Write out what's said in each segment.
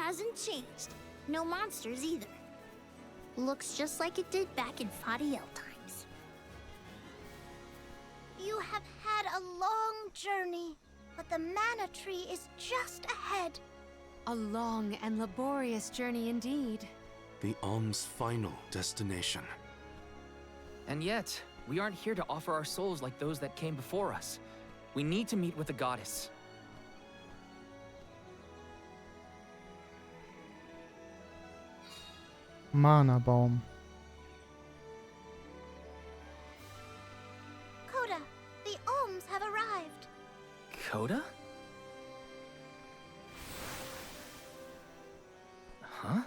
hasn't changed. No monsters either. Looks just like it did back in Fadiel times. You have had a long journey, but the mana tree is just ahead. A long and laborious journey indeed. The Alm's final destination. And yet, we aren't here to offer our souls like those that came before us. We need to meet with the goddess. Mana Baum. Coda, the Alms have arrived. Coda? Huh?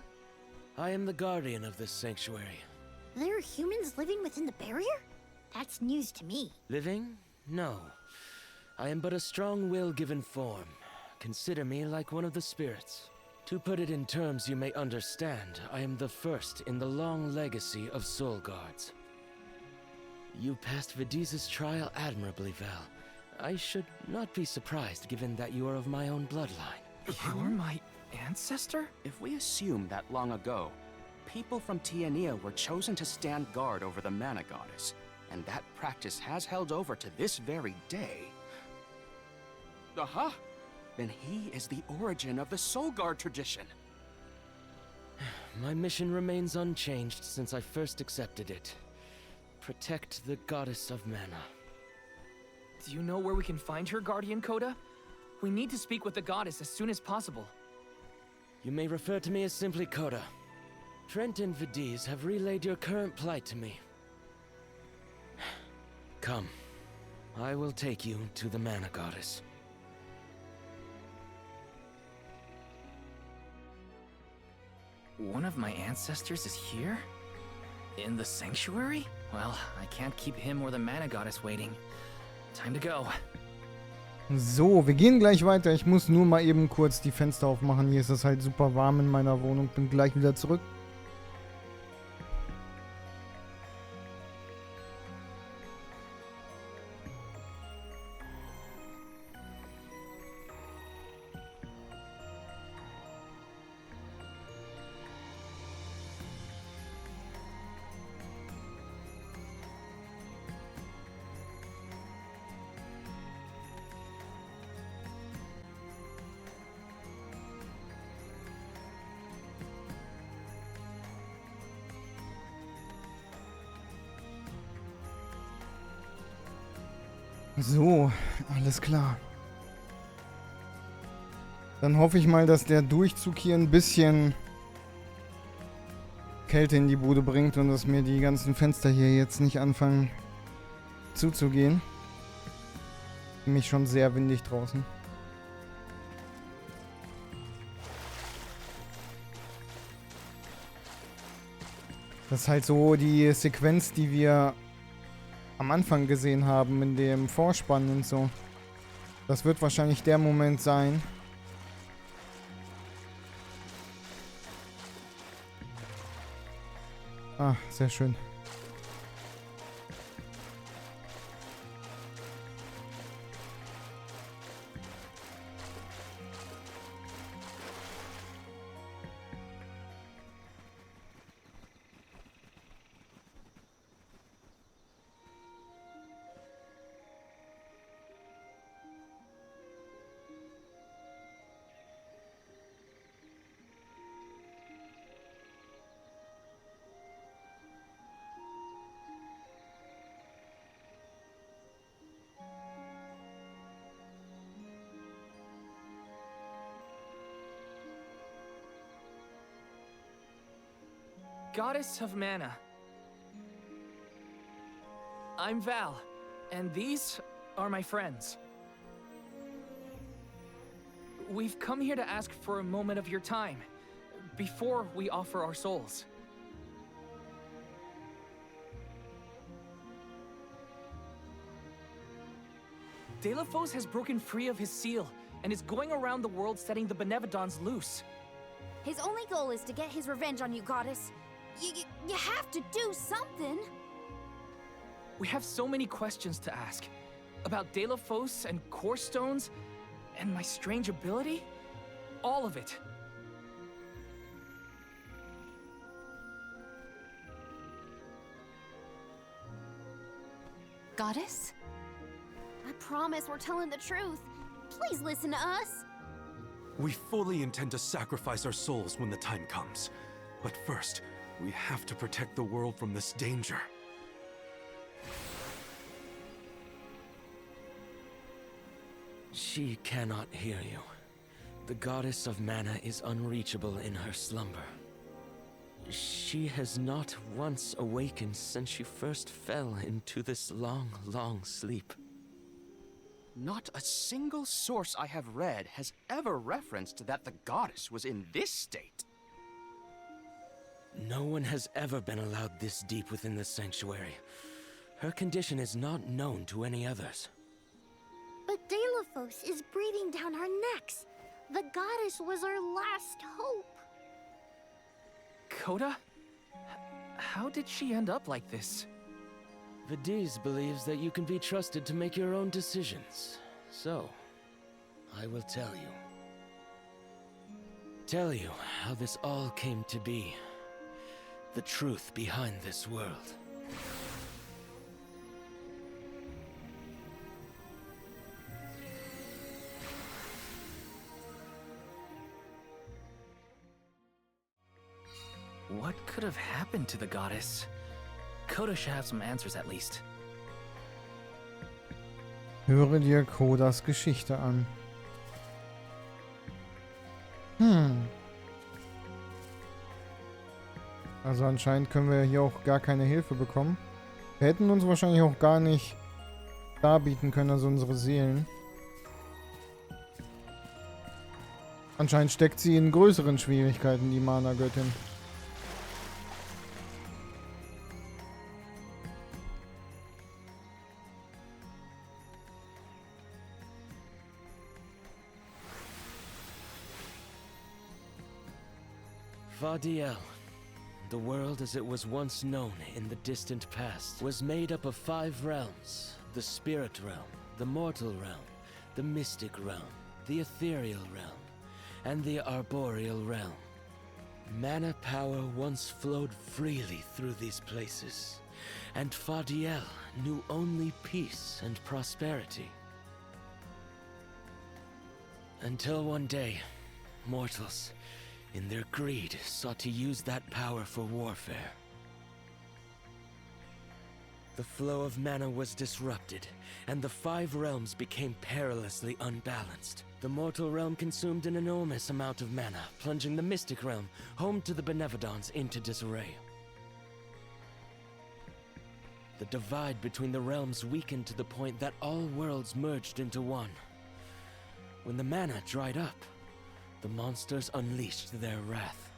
I am the guardian of this sanctuary. There are humans living within the barrier? That's news to me. Living? No. I am but a strong will given form. Consider me like one of the spirits. To put it in terms you may understand, I am the first in the long legacy of soul guards. You passed Vidiz's trial admirably, Val. I should not be surprised given that you are of my own bloodline. You're my ancestor? If we assume that long ago, people from Tiana were chosen to stand guard over the Mana Goddess, and that practice has held over to this very day. Aha! Then he is the origin of the Soul Guard tradition. My mission remains unchanged since I first accepted it. Protect the Goddess of Mana. Do you know where we can find her, Guardian Coda? We need to speak with the goddess as soon as possible. You may refer to me as simply Coda. Trent and Vidiz have relayed your current plight to me. Come. I will take you to the Mana Goddess. One of my ancestors is here? In the sanctuary? Well, I can't keep him or the Mana Goddess waiting. Time to go. So, wir gehen gleich weiter. Ich muss nur mal eben kurz die Fenster aufmachen. Hier ist es halt super warm in meiner Wohnung. Bin gleich wieder zurück. So, alles klar. Dann hoffe ich mal, dass der Durchzug hier ein bisschen Kälte in die Bude bringt und dass mir die ganzen Fenster hier jetzt nicht anfangen zuzugehen. Nämlich schon sehr windig draußen. Das ist halt so die Sequenz, die wir am Anfang gesehen haben in dem Vorspann und so. Das wird wahrscheinlich der Moment sein. Ah, sehr schön. Goddess of Mana. I'm Val, and these are my friends. We've come here to ask for a moment of your time, before we offer our souls. Delafos has broken free of his seal, and is going around the world setting the Benevodons loose. His only goal is to get his revenge on you, goddess. You have to do something. We have so many questions to ask. About Delafos and core stones, and my strange ability. All of it. Goddess? I promise we're telling the truth. Please listen to us. We fully intend to sacrifice our souls when the time comes. But first, we have to protect the world from this danger. She cannot hear you. The goddess of mana is unreachable in her slumber. She has not once awakened since she first fell into this long, long sleep. Not a single source I have read has ever referenced that the goddess was in this state. No one has ever been allowed this deep within the sanctuary. Her condition is not known to any others. But Delphos is breathing down our necks. The goddess was our last hope. Coda? How did she end up like this? Vidiz believes that you can be trusted to make your own decisions. So, I will tell you. Tell you how this all came to be. The truth behind this world. What could have happened to the goddess? Coda should have some answers at least. Höre dir Kodas Geschichte an. Also anscheinend können wir hier auch gar keine Hilfe bekommen. Wir hätten uns wahrscheinlich auch gar nicht darbieten können, also unsere Seelen. Anscheinend steckt sie in größeren Schwierigkeiten, die Mana-Göttin. Fadiel, the world as it was once known in the distant past, was made up of 5 realms. The spirit realm, the mortal realm, the mystic realm, the ethereal realm, and the arboreal realm. Mana power once flowed freely through these places, and Fadiel knew only peace and prosperity. Until one day, mortals, in their greed, sought to use that power for warfare. The flow of mana was disrupted, and the 5 realms became perilously unbalanced. The mortal realm consumed an enormous amount of mana, plunging the mystic realm, home to the Benevodons, into disarray. The divide between the realms weakened to the point that all worlds merged into one. When the mana dried up, the monsters unleashed their wrath.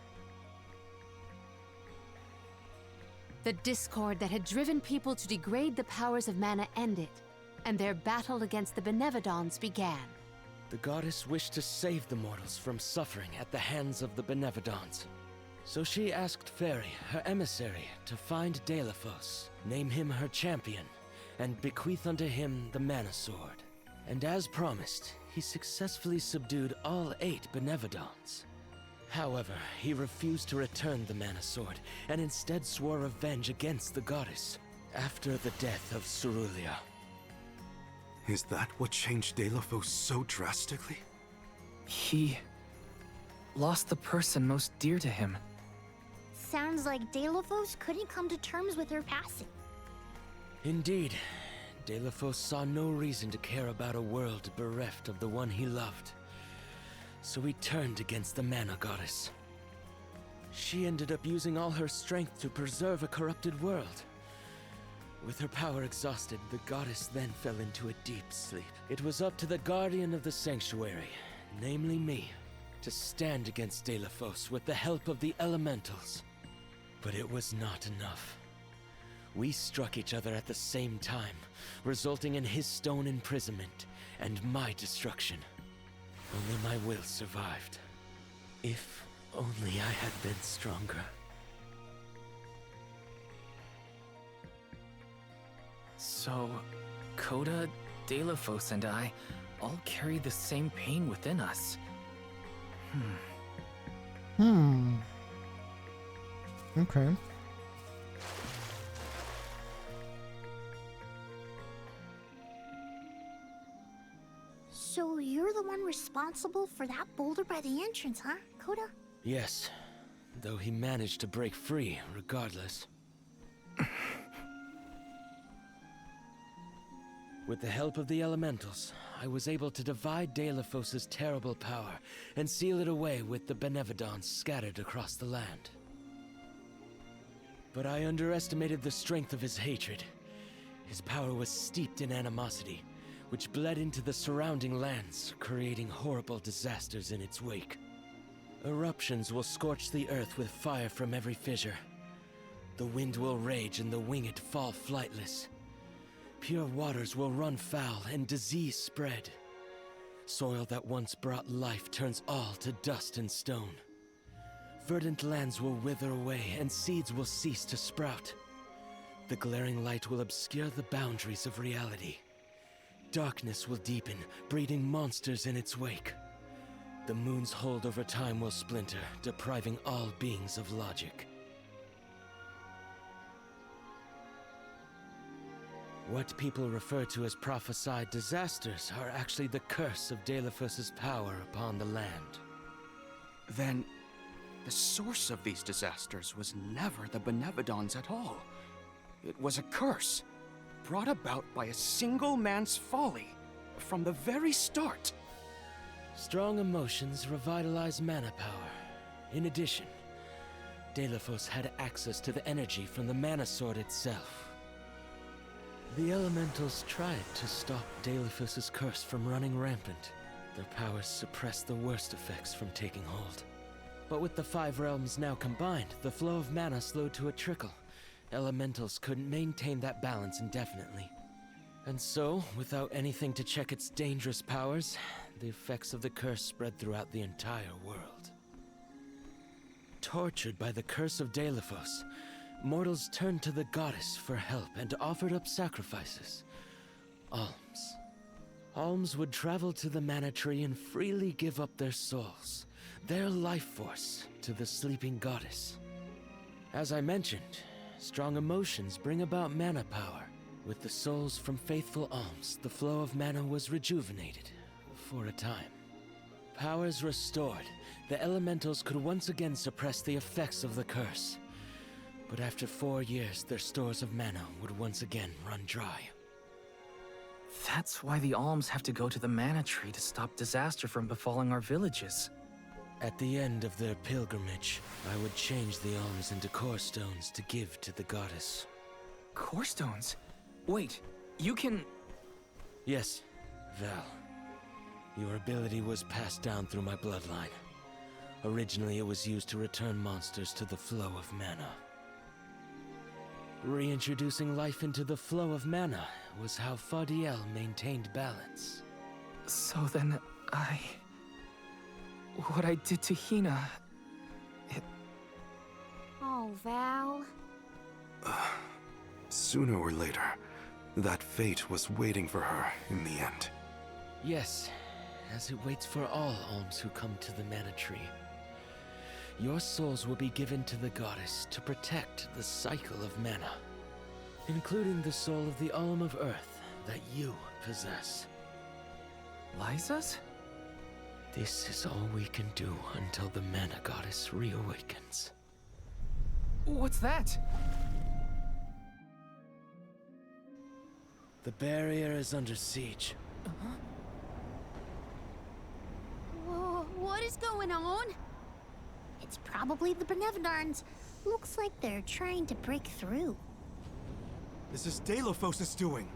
The discord that had driven people to degrade the powers of mana ended, and their battle against the Benevodons began. The goddess wished to save the mortals from suffering at the hands of the Benevodons. So she asked Fairy, her emissary, to find Delphos, name him her champion, and bequeath unto him the Mana Sword. And as promised, he successfully subdued all 8 Benevodons. However, he refused to return the Mana Sword, and instead swore revenge against the goddess, after the death of Cerulia. Is that what changed Delphos so drastically? He lost the person most dear to him. Sounds like Delphos couldn't come to terms with her passing. Indeed, Delphos saw no reason to care about a world bereft of the one he loved. So he turned against the Mana Goddess. She ended up using all her strength to preserve a corrupted world. With her power exhausted, the goddess then fell into a deep sleep. It was up to the guardian of the sanctuary, namely me, to stand against Delphos with the help of the elementals. But it was not enough. We struck each other at the same time, resulting in his stone imprisonment and my destruction. Only my will survived. If only I had been stronger. So, Coda, Delphos, and I all carry the same pain within us. Okay. So you're the one responsible for that boulder by the entrance, huh, Koda? Yes, though he managed to break free regardless. With the help of the elementals, I was able to divide Deilephos's terrible power and seal it away with the Benevodons scattered across the land. But I underestimated the strength of his hatred. His power was steeped in animosity, which bled into the surrounding lands, creating horrible disasters in its wake. Eruptions will scorch the earth with fire from every fissure. The wind will rage and the winged fall flightless. Pure waters will run foul and disease spread. Soil that once brought life turns all to dust and stone. Verdant lands will wither away and seeds will cease to sprout. The glaring light will obscure the boundaries of reality. Darkness will deepen, breeding monsters in its wake. The moon's hold over time will splinter, depriving all beings of logic. What people refer to as prophesied disasters are actually the curse of Deilephos's power upon the land. Then, the source of these disasters was never the Benevodons at all. It was a curse, brought about by a single man's folly, from the very start. Strong emotions revitalize mana power. In addition, Deilephos had access to the energy from the mana sword itself. The elementals tried to stop Deilephos's curse from running rampant. Their powers suppressed the worst effects from taking hold. But with the 5 realms now combined, the flow of mana slowed to a trickle. Elementals couldn't maintain that balance indefinitely. And so, without anything to check its dangerous powers, the effects of the curse spread throughout the entire world. Tortured by the curse of Deilephos, mortals turned to the goddess for help and offered up sacrifices. Alms. Alms would travel to the mana tree and freely give up their souls, their life force, to the sleeping goddess. As I mentioned, strong emotions bring about mana power. With the souls from faithful alms, the flow of mana was rejuvenated, for a time. Powers restored, the elementals could once again suppress the effects of the curse. But after 4 years, their stores of mana would once again run dry. That's why the alms have to go to the mana tree to stop disaster from befalling our villages. At the end of their pilgrimage, I would change the alms into core stones to give to the goddess. Core stones? Wait, you can... Yes, Val. Your ability was passed down through my bloodline. Originally, it was used to return monsters to the flow of mana. Reintroducing life into the flow of mana was how Fadiel maintained balance. So then, what I did to Hina... Oh, Val. Sooner or later, that fate was waiting for her in the end. Yes, as it waits for all alms who come to the mana tree. Your souls will be given to the goddess to protect the cycle of mana, including the soul of the alm of earth that you possess. Liza's? This is all we can do until the mana goddess reawakens. What's that? The barrier is under siege. Whoa, what is going on? It's probably the Benevodons. Looks like they're trying to break through. This is Deilephos' doing.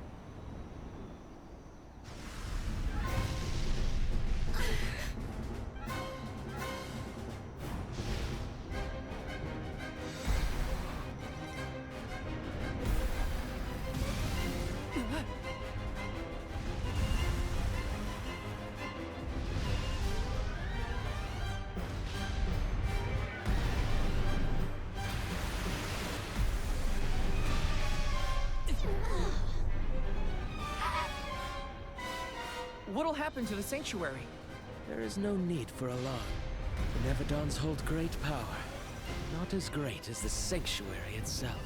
What'll happen to the sanctuary? There is no need for alarm. The Benevodons hold great power. Not as great as the sanctuary itself.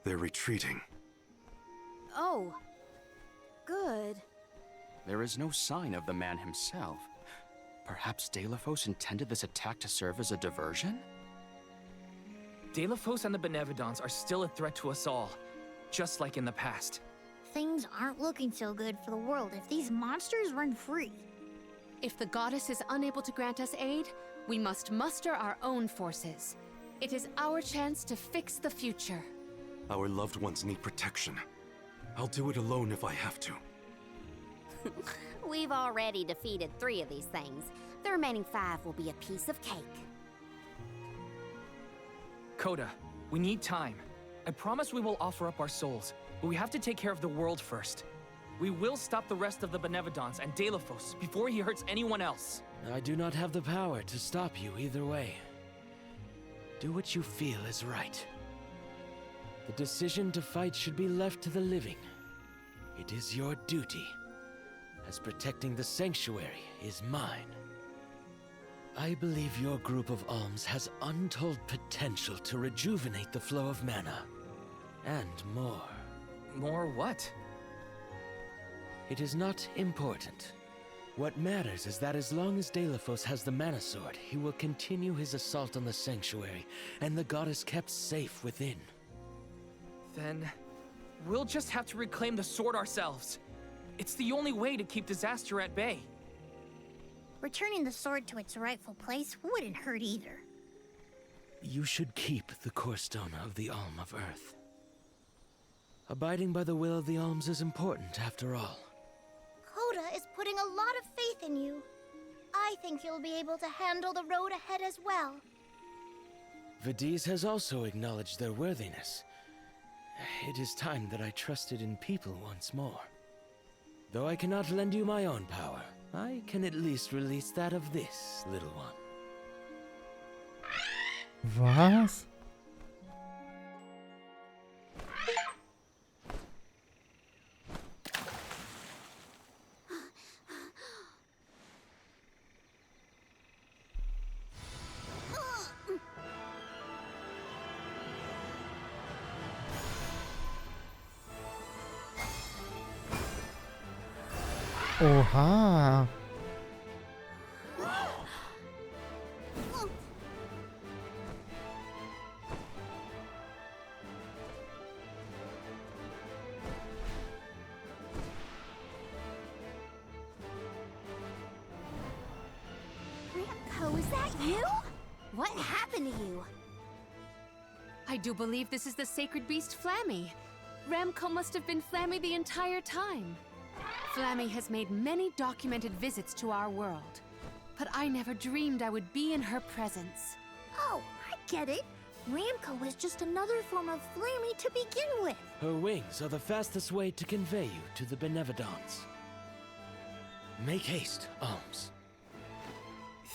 They're retreating. Oh. Good. There is no sign of the man himself. Perhaps Deilephos intended this attack to serve as a diversion? Deilephos and the Benevodons are still a threat to us all, just like in the past. Things aren't looking so good for the world if these monsters run free. If the goddess is unable to grant us aid, we must muster our own forces. It is our chance to fix the future. Our loved ones need protection. I'll do it alone if I have to. We've already defeated 3 of these things. The remaining 5 will be a piece of cake. Coda, we need time. I promise we will offer up our souls, but we have to take care of the world first. We will stop the rest of the Benevodons and Deilephos before he hurts anyone else. I do not have the power to stop you either way. Do what you feel is right. The decision to fight should be left to the living. It is your duty, as protecting the sanctuary is mine. I believe your group of alms has untold potential to rejuvenate the flow of mana. And more. More what? It is not important. What matters is that as long as Deilephos has the mana sword, he will continue his assault on the sanctuary, and the goddess kept safe within. Then we'll just have to reclaim the sword ourselves. It's the only way to keep disaster at bay. Returning the sword to its rightful place wouldn't hurt either. You should keep the core stone of the Alm of Earth. Abiding by the will of the alms is important, after all. Coda is putting a lot of faith in you. I think you'll be able to handle the road ahead as well. Vidiz has also acknowledged their worthiness. It is time that I trusted in people once more. Though I cannot lend you my own power, I can at least release that of this little one. Was? Oha. Ramco, is that you? What happened to you? I do believe this is the sacred beast Flammy. Ramco must have been Flammy the entire time. Flammy has made many documented visits to our world, but I never dreamed I would be in her presence. Oh, I get it. Ramco is just another form of Flammy to begin with. Her wings are the fastest way to convey you to the Benevodons. Make haste, Alms.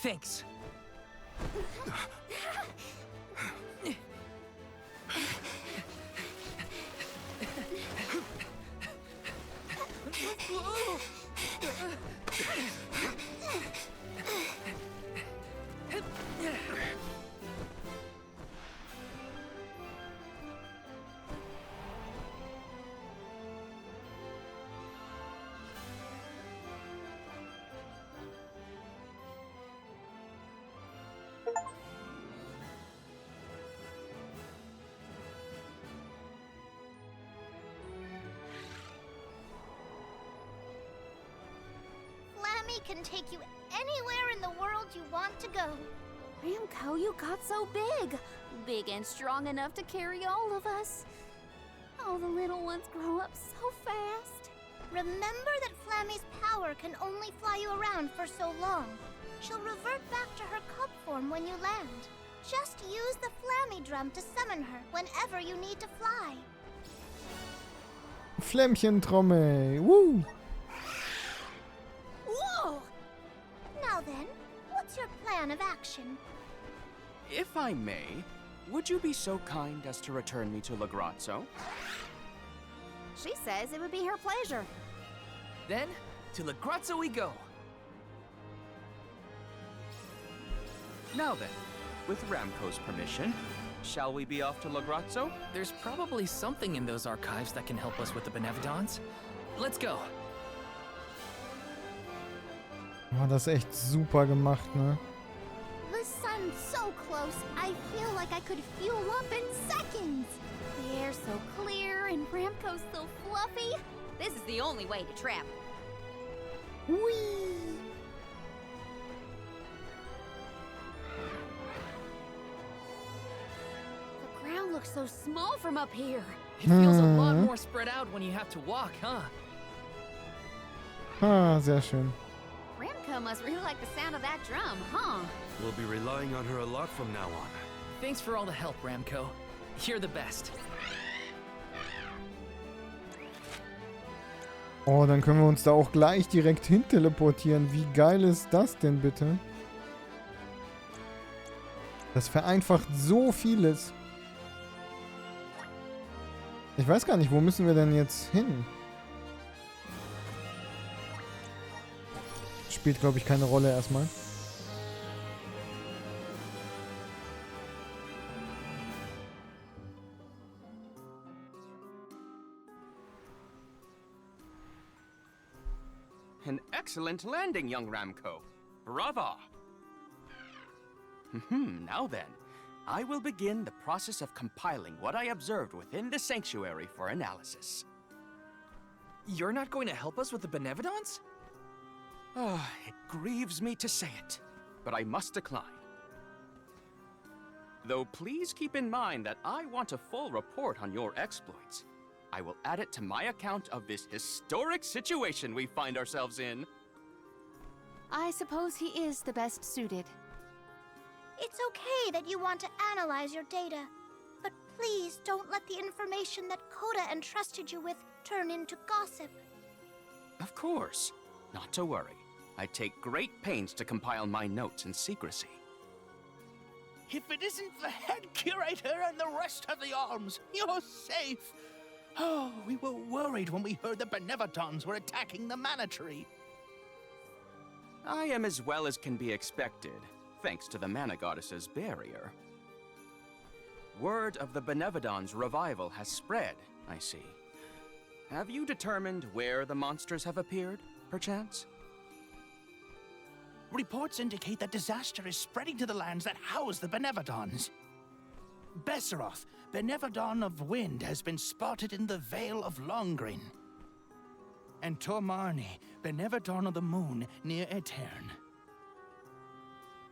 Thanks. Flammy can take you anywhere in the world you want to go. Ramco, you got so big. Big and strong enough to carry all of us. All the little ones grow up so fast. Remember that Flammy's power can only fly you around for so long. She'll revert back to her cub form when you land. Just use the Flammy drum to summon her whenever you need to fly. Flämmchentrommel. Woo! Whoa! Now then, what's your plan of action? If I may, would you be so kind as to return me to Lagrazzo? She says it would be her pleasure. Then, to Lagrazzo we go. Now then, With Ramco's permission, shall we be off to Lograzzo? There's probably something in those archives that can help us with the Benevodons. Let's go. Oh, das ist echt super gemacht, ne? The sun's so close, I feel like I could fuel up in seconds. The air's so clear and Ramco's so fluffy. This is the only way to travel. Whee! The ground looks so small from up here. It feels a lot more spread out when you have to walk, huh? Ah, sehr schön. Ramco must really like the sound of that drum, huh? We'll be relying on her a lot from now on. Thanks for all the help, Ramco. You're the best. Oh, dann können wir uns da auch gleich direkt hin teleportieren. Wie geil ist das denn bitte? Das vereinfacht so vieles. Ich weiß gar nicht, wo müssen wir denn jetzt hin? Spielt, glaube ich, keine Rolle erstmal. An excellent landing, young Ramco. Brava! Now then, I will begin the process of compiling what I observed within the sanctuary for analysis. You're not going to help us with the Benevodons? It grieves me to say it, but I must decline. Though please keep in mind that I want a full report on your exploits. I will add it to my account of this historic situation we find ourselves in. I suppose he is the best suited. It's okay that you want to analyze your data, but please don't let the information that Coda entrusted you with turn into gossip. Of course. Not to worry. I take great pains to compile my notes in secrecy. If it isn't the head curator and the rest of the alms, you're safe. Oh, we were worried when we heard the Benevodons were attacking the Mana Tree. I am as well as can be expected, thanks to the Mana Goddess's barrier. Word of the Benevodons' revival has spread, I see. Have you determined where the monsters have appeared, perchance? Reports indicate that disaster is spreading to the lands that house the Benevodons. Besseroth, Benevodon of Wind, has been spotted in the Vale of Longgreen. And Tormarni, Benevodon of the Moon, near Etern.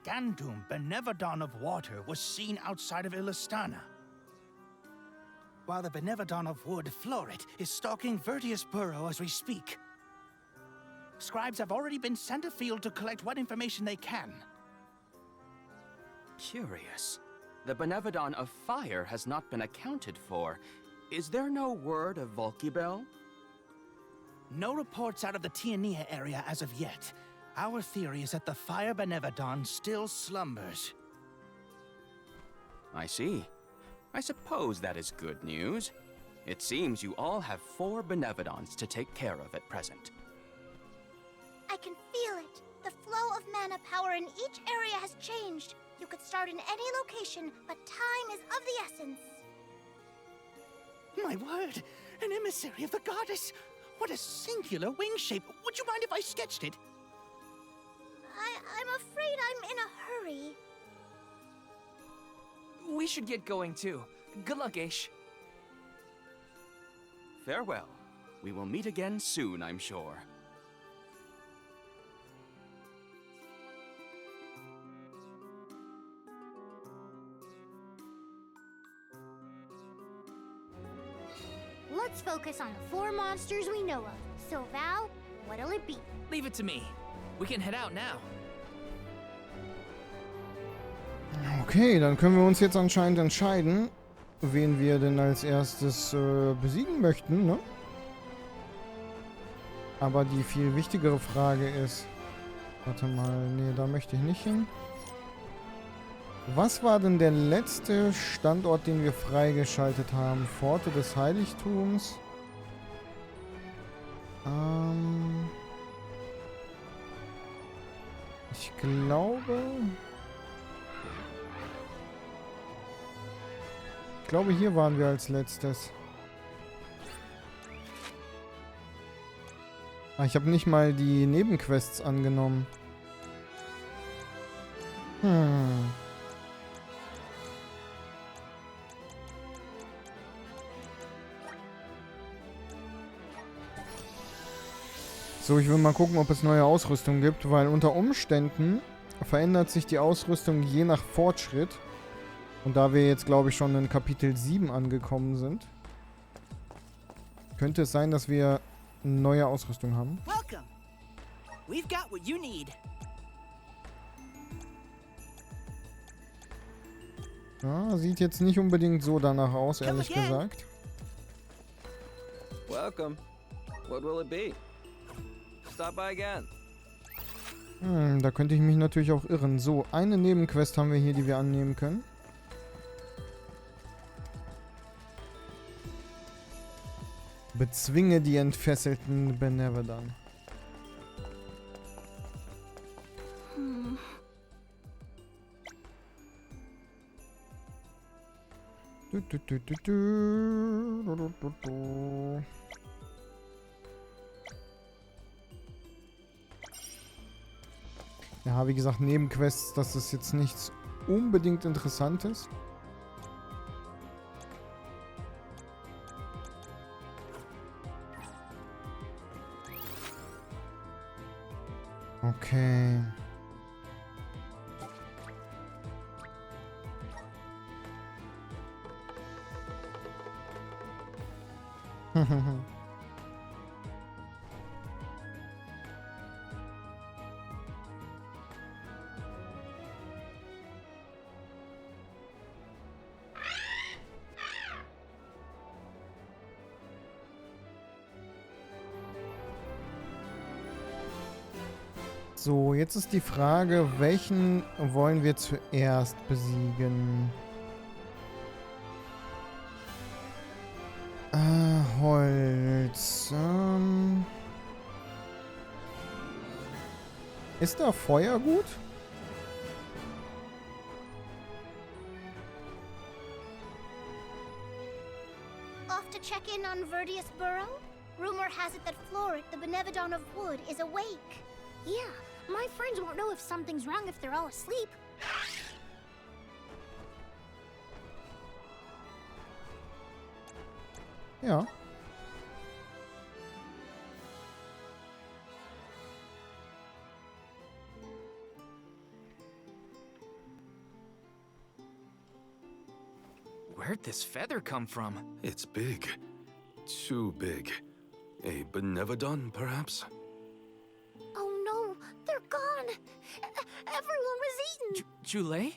Gandum, Benevodon of Water, was seen outside of Illistana. While the Benevodon of Wood, Florit, is stalking Vertius Burrow as we speak. Scribes have already been sent afield to collect what information they can. Curious. The Benevodon of Fire has not been accounted for. Is there no word of Volkibel? No reports out of the Tiana area as of yet. Our theory is that the Fire Benevodon still slumbers. I see. I suppose that is good news. It seems you all have 4 Benevodons to take care of at present. I can feel it. The flow of mana power in each area has changed. You could start in any location, but time is of the essence. My word! An emissary of the goddess! What a singular wing shape! Would you mind if I sketched it? I'm afraid I'm in a hurry. We should get going too. Good luck, Aish. Farewell. We will meet again soon, I'm sure. Let's focus on the 4 monsters we know of. So, Val, what'll it be? Leave it to me. We can head out now. Okay, dann können wir uns jetzt anscheinend entscheiden, wen wir denn als erstes besiegen möchten, ne? Aber die viel wichtigere Frage ist... Warte mal, nee, da möchte ich nicht hin. Was war denn der letzte Standort, den wir freigeschaltet haben? Pforte des Heiligtums? Ich glaube... Ich glaube, hier waren wir als letztes. Ah, ich habe nicht mal die Nebenquests angenommen. So, ich will mal gucken, ob es neue Ausrüstung gibt, weil unter Umständen verändert sich die Ausrüstung je nach Fortschritt. Und da wir jetzt, glaube ich, schon in Kapitel 7 angekommen sind, könnte es sein, dass wir neue Ausrüstung haben. Welcome. We've got what you need. Ja, sieht jetzt nicht unbedingt so danach aus, ehrlich gesagt. Welcome. What will it be? Stop by again. Da könnte ich mich natürlich auch irren. So, eine Nebenquest haben wir hier, die wir annehmen können. Bezwinge die entfesselten Benevedan. Ja, wie gesagt, Nebenquests, das ist jetzt nichts unbedingt Interessantes. Okay. So, jetzt ist die Frage, welchen wollen wir zuerst besiegen? Holz. Ist da Feuer gut? Off to check in on Verdius Burrow? Rumor has it that Florit, the Benevedon of Wood, is awake. Yeah, my friends won't know if something's wrong if they're all asleep. Ja. Where'd this feather come from? It's big. Too big. A Benevedon, perhaps? Oh no, they're gone. Everyone was eaten. Jule?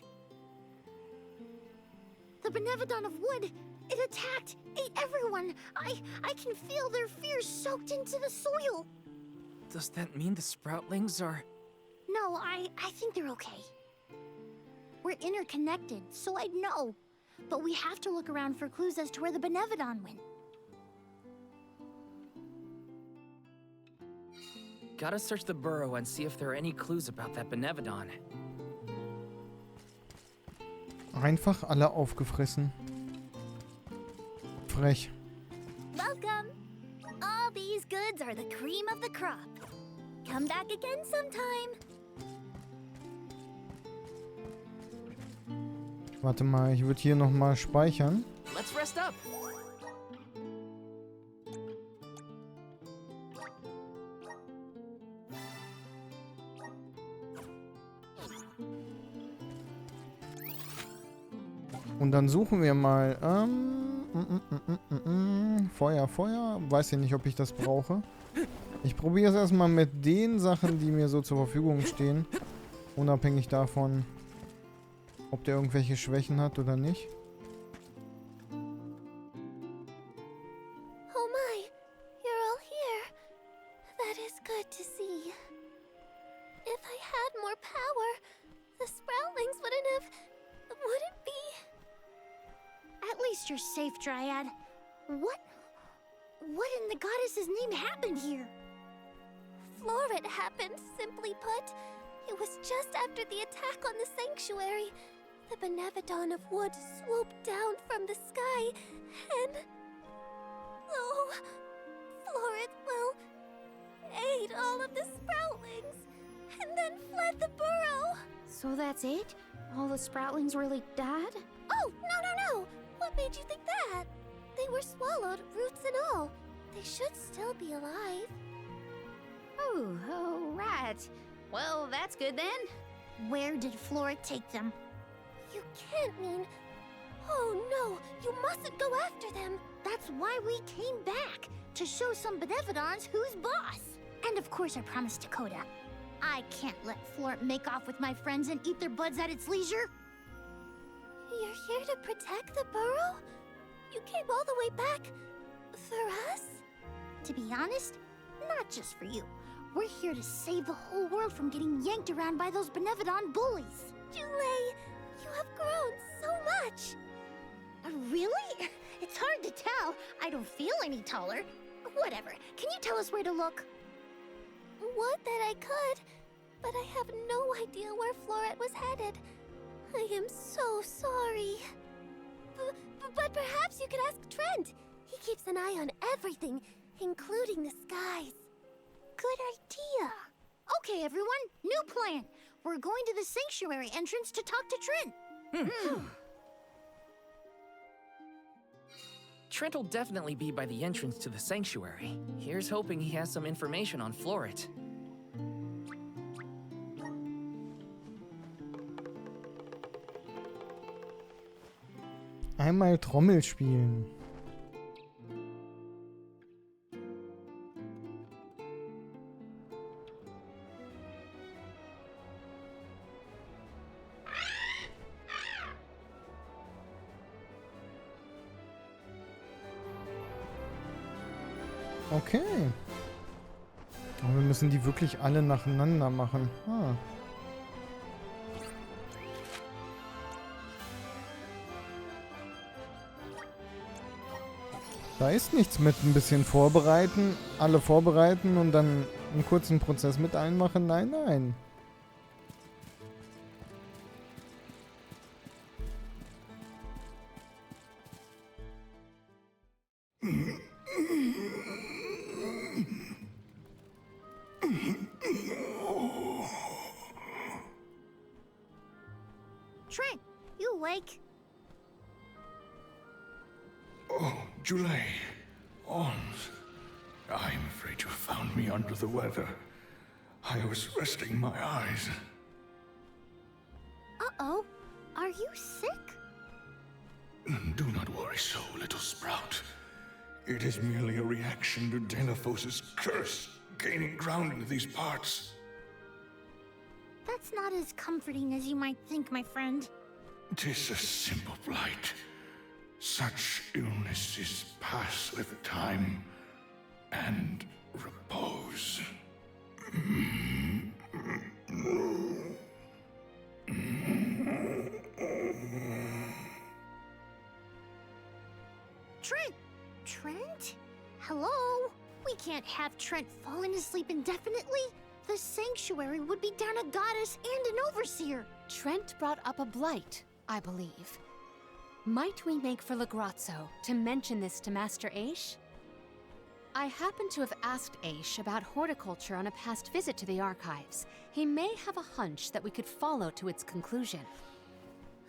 The Benevedon of Wood, it attacked, ate everyone. I can feel their fear soaked into the soil. Does that mean the sproutlings are... No, I think they're okay. We're interconnected, so I'd know. But we have to look around for clues as to where the Benevedon went. Gotta search the burrow and see if there are any clues about that Benevedon. Einfach alle aufgefressen. Frech. Welcome. All these goods are the cream of the crop. Come back again sometime. Warte mal, ich würde hier nochmal speichern. Let's rest up. Und dann suchen wir mal Feuer. Weiß ja nicht, ob ich das brauche. Ich probiere es erstmal mit den Sachen, die mir so zur Verfügung stehen. Unabhängig davon, ob der irgendwelche Schwächen hat oder nicht. Oh my, you're all here. That is good to see. If I had more power, the sproutlings wouldn't be... At least you're safe, Dryad. What in the goddess's name happened here? Florit happened, simply put. It was just after the attack on the sanctuary. the Benevodon of wood swooped down from the sky and... Oh, Floret, well, ate all of the sproutlings and then fled the burrow. So that's it? All the sproutlings really died? Oh, no. What made you think that? They were swallowed, roots and all. They should still be alive. Oh, right. Well, that's good then. Where did Floret take them? You can't mean... Oh no, you mustn't go after them. That's why we came back, to show some Benevodons who's boss. And of course I promised Dakota. I can't let Floret make off with my friends and eat their buds at its leisure. You're here to protect the burrow? You came all the way back for us? To be honest, not just for you. We're here to save the whole world from getting yanked around by those Benevodon bullies. Jule, you have grown so much. Really? It's hard to tell. I don't feel any taller. Whatever. Can you tell us where to look? Would that I could, but I have no idea where Floret was headed. I am so sorry. But perhaps you could ask Trent. He keeps an eye on everything, including the skies. Good idea. Okay, everyone, new plan. We're going to the sanctuary entrance to talk to Trent. Trent will definitely be by the entrance to the sanctuary. Here's hoping he has some information on Floret. Einmal Trommel spielen. Okay. Aber wir müssen die wirklich alle nacheinander machen. Ah. Da ist nichts mit ein bisschen vorbereiten, alle vorbereiten und dann einen kurzen Prozess mit einmachen. Nein, nein. Trent, you awake? Oh, Julie. Ons. I'm afraid you found me under the weather. I was resting my eyes. Uh-oh. Are you sick? Do not worry so, little sprout. It is merely a reaction to Delaphos's curse gaining ground in these parts. That's not as comforting as you might think, my friend. 'Tis a simple blight. Such illnesses pass with time and repose. Trent! Trent? Hello? We can't have Trent falling asleep indefinitely. The sanctuary would be down a goddess and an overseer. Trent brought up a blight, I believe. Might we make for Legrazzo to mention this to Master Aish? I happen to have asked Aish about horticulture on a past visit to the archives. He may have a hunch that we could follow to its conclusion.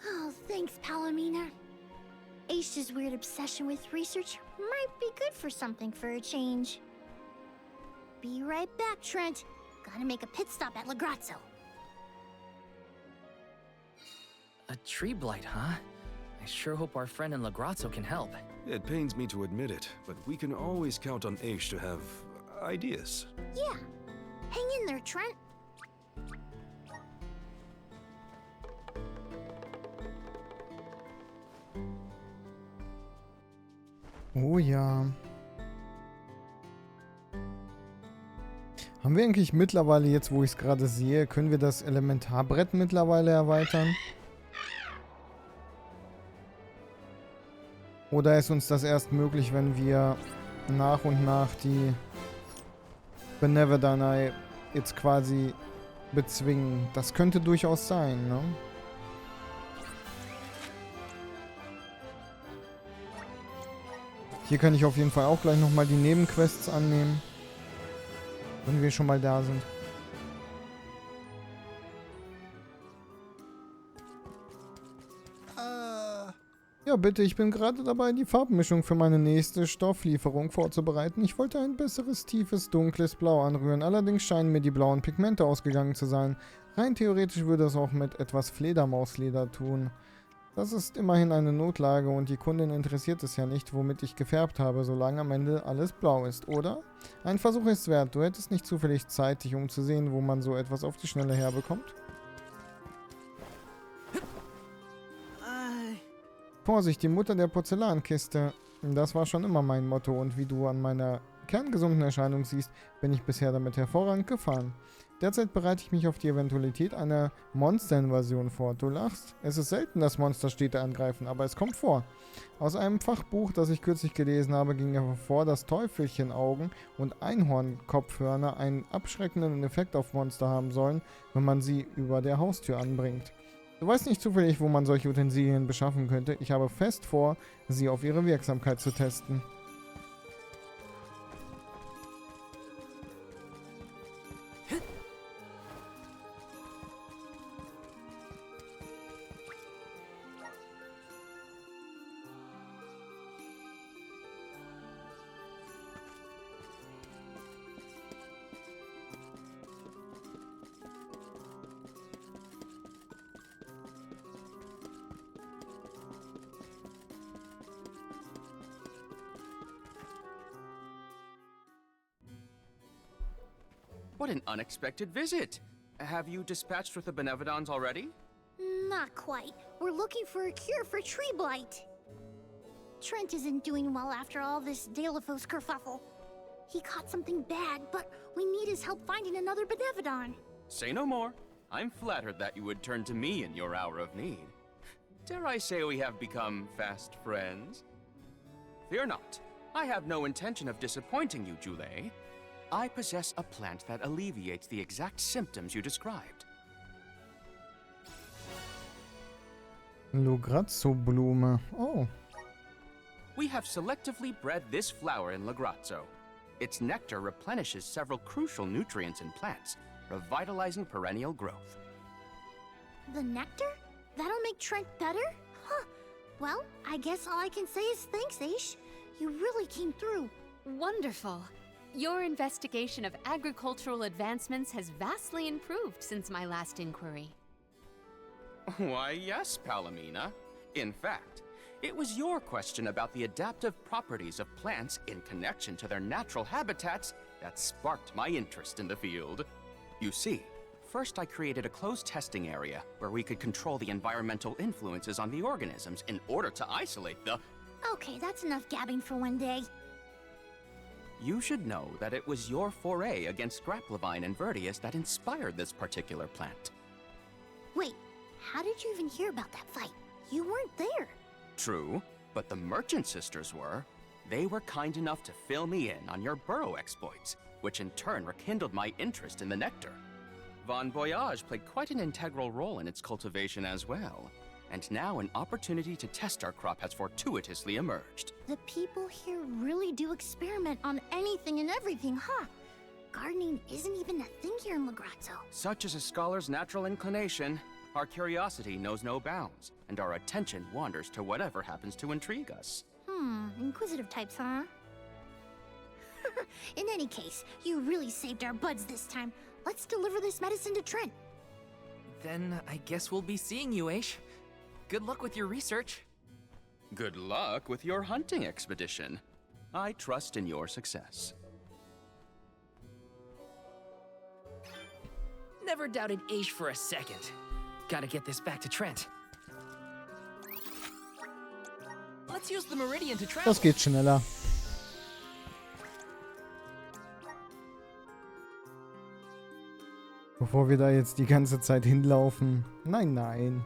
Oh, thanks, Palomina. Aish's weird obsession with research might be good for something for a change. Be right back, Trent. Gotta make a pit stop at Legrazzo. A tree blight, huh? I sure hope our friend in Legrazzo can help. It pains me to admit it, but we can always count on Aish to have ideas. Yeah. Hang in there, Trent. Oh ja. Haben wir eigentlich mittlerweile, jetzt wo ich es gerade sehe, können wir das Elementarbrett mittlerweile erweitern? Oder ist uns das erst möglich, wenn wir nach und nach die Benevodonei jetzt quasi bezwingen? Das könnte durchaus sein, ne? Hier kann ich auf jeden Fall auch gleich nochmal die Nebenquests annehmen. Wenn wir schon mal da sind. Ja, bitte, ich bin gerade dabei, die Farbmischung für meine nächste Stofflieferung vorzubereiten. Ich wollte ein besseres, tiefes, dunkles Blau anrühren. Allerdings scheinen mir die blauen Pigmente ausgegangen zu sein. Rein theoretisch würde es auch mit etwas Fledermausleder tun. Das ist immerhin eine Notlage und die Kundin interessiert es ja nicht, womit ich gefärbt habe, solange am Ende alles blau ist, oder? Ein Versuch ist wert. Du hättest nicht zufällig Zeit, dich umzusehen, wo man so etwas auf die Schnelle herbekommt? Vorsicht, die Mutter der Porzellankiste. Das war schon immer mein Motto und wie du an meiner kerngesunden Erscheinung siehst, bin ich bisher damit hervorragend gefahren. Derzeit bereite ich mich auf die Eventualität einer Monsterinvasion vor. Du lachst? Es ist selten, dass Monster Städte angreifen, aber es kommt vor. Aus einem Fachbuch, das ich kürzlich gelesen habe, ging hervor, dass Teufelchenaugen und Einhornkopfhörner einen abschreckenden Effekt auf Monster haben sollen, wenn man sie über der Haustür anbringt. Du weißt nicht zufällig, wo man solche Utensilien beschaffen könnte. Ich habe fest vor, sie auf ihre Wirksamkeit zu testen. What an unexpected visit! Have you dispatched with the Benevodons already? Not quite. We're looking for a cure for tree blight. Trent isn't doing well after all this Delafos kerfuffle. He caught something bad, but we need his help finding another Benevodon. Say no more. I'm flattered that you would turn to me in your hour of need. Dare I say we have become fast friends? Fear not. I have no intention of disappointing you, Jule. I possess a plant that alleviates the exact symptoms you described. Lograzzo-Blume. Oh. We have selectively bred this flower in Lograzzo. Its nectar replenishes several crucial nutrients in plants, revitalizing perennial growth. The nectar? That'll make Trent better? Huh. Well, I guess all I can say is thanks, Aish. You really came through. Wonderful. Your investigation of agricultural advancements has vastly improved since my last inquiry. Why, yes, Palomina. In fact, it was your question about the adaptive properties of plants in connection to their natural habitats that sparked my interest in the field. You see, first I created a closed testing area where we could control the environmental influences on the organisms in order to isolate the... Okay, that's enough gabbing for one day. You should know that it was your foray against Grapplevine and Verdius that inspired this particular plant. Wait, how did you even hear about that fight? You weren't there. True, but the Merchant Sisters were. They were kind enough to fill me in on your burrow exploits, which in turn rekindled my interest in the nectar. Von Voyage played quite an integral role in its cultivation as well. And now an opportunity to test our crop has fortuitously emerged. The people here really do experiment on anything and everything, huh? Gardening isn't even a thing here in Lograzzo. Such is a scholar's natural inclination. Our curiosity knows no bounds, and our attention wanders to whatever happens to intrigue us. Inquisitive types, huh? In any case, you really saved our buds this time. Let's deliver this medicine to Trent. Then I guess we'll be seeing you, Aish. Good luck with your research. Good luck with your hunting expedition. I trust in your success. Never doubted Aish for a second. Gotta get this back to Trent. Let's use the Meridian to travel. Das geht schneller. Bevor wir da jetzt die ganze Zeit hinlaufen. Nein, nein.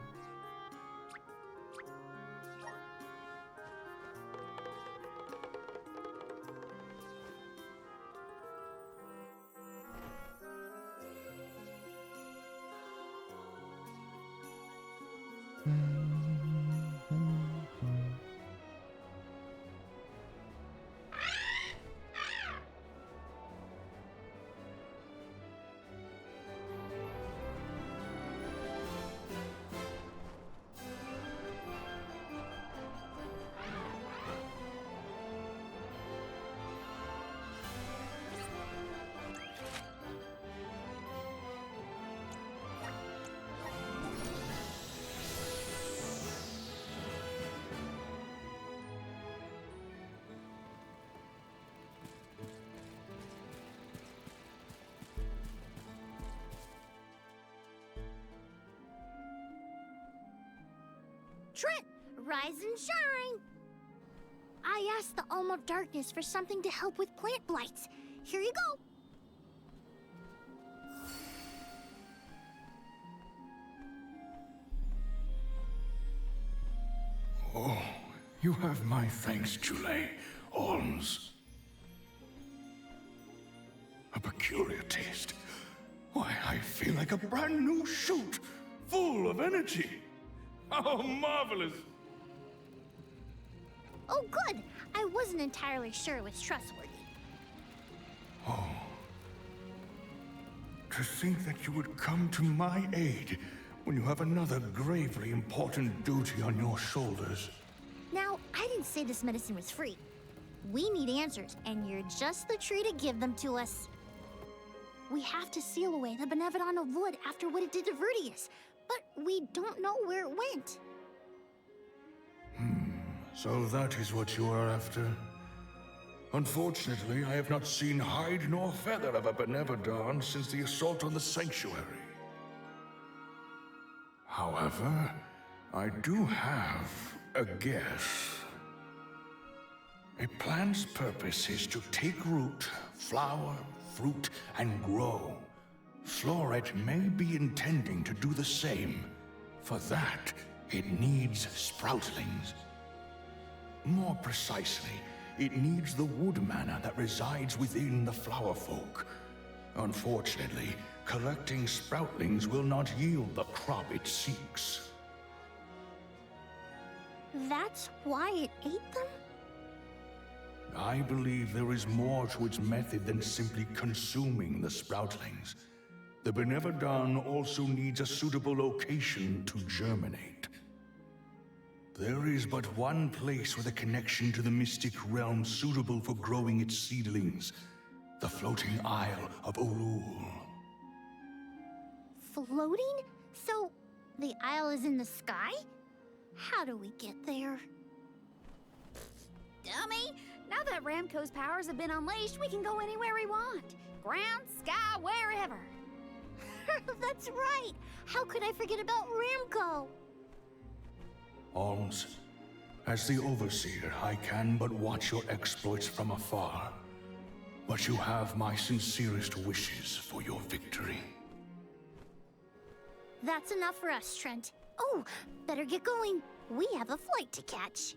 Trent, rise and shine! I asked the Alm of Darkness for something to help with plant blights. Here you go. Oh, you have my thanks, Jule, Alms. A peculiar taste. Why, I feel like a brand new shoot, full of energy. How marvelous! Oh, good. I wasn't entirely sure it was trustworthy. Oh. To think that you would come to my aid when you have another gravely important duty on your shoulders. Now, I didn't say this medicine was free. We need answers, and you're just the tree to give them to us. We have to seal away the Benevodon of Wood after what it did to Vertius, but we don't know where it went. So that is what you are after. Unfortunately, I have not seen hide nor feather of a Benevodon since the assault on the sanctuary. However, I do have a guess. A plant's purpose is to take root, flower, fruit, and grow. Floret may be intending to do the same. For that, it needs sproutlings. More precisely, it needs the wood mana that resides within the flower folk. Unfortunately, collecting sproutlings will not yield the crop it seeks. That's why it ate them? I believe there is more to its method than simply consuming the sproutlings. The Benevodon also needs a suitable location to germinate. There is but one place with a connection to the mystic realm suitable for growing its seedlings. The floating Isle of Ulul. Floating? So, the isle is in the sky? How do we get there? Dummy! Now that Ramco's powers have been unleashed, we can go anywhere we want. Ground, sky, wherever. That's right! How could I forget about Ramco? Alms, as the Overseer, I can but watch your exploits from afar. But you have my sincerest wishes for your victory. That's enough for us, Trent. Oh, better get going. We have a flight to catch.